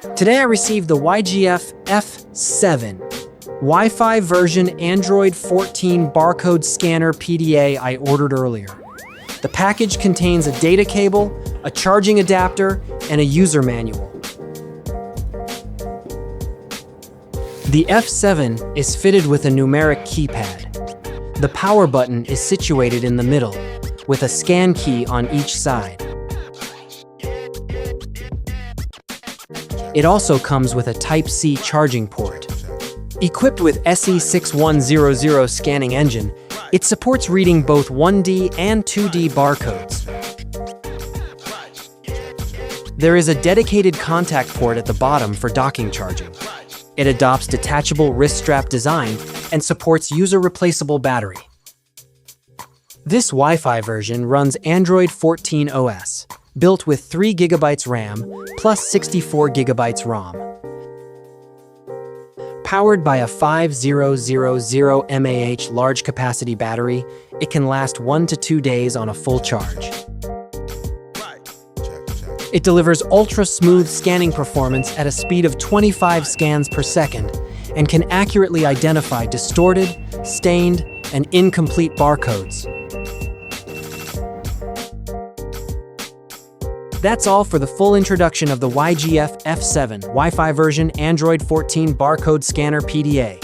Today I received the YGF-F7 Wi-Fi version Android 14 barcode scanner PDA I ordered earlier. The package contains a data cable, a charging adapter, and a user manual. The F7 is fitted with a numeric keypad. The power button is situated in the middle, with a scan key on each side. It also comes with a Type-C charging port. Equipped with SE6100 scanning engine, it supports reading both 1D and 2D barcodes. There is a dedicated contact port at the bottom for docking charging. It adopts detachable wrist strap design and supports user-replaceable battery. This Wi-Fi version runs Android 14 OS, built with 3 GB RAM plus 64 GB ROM. Powered by a 5000 mAh large-capacity battery, it can last 1 to 2 days on a full charge. It delivers ultra-smooth scanning performance at a speed of 25 scans per second and can accurately identify distorted, stained, and incomplete barcodes. That's all for the full introduction of the YGF-F7 Wi-Fi version Android 14 barcode scanner PDA.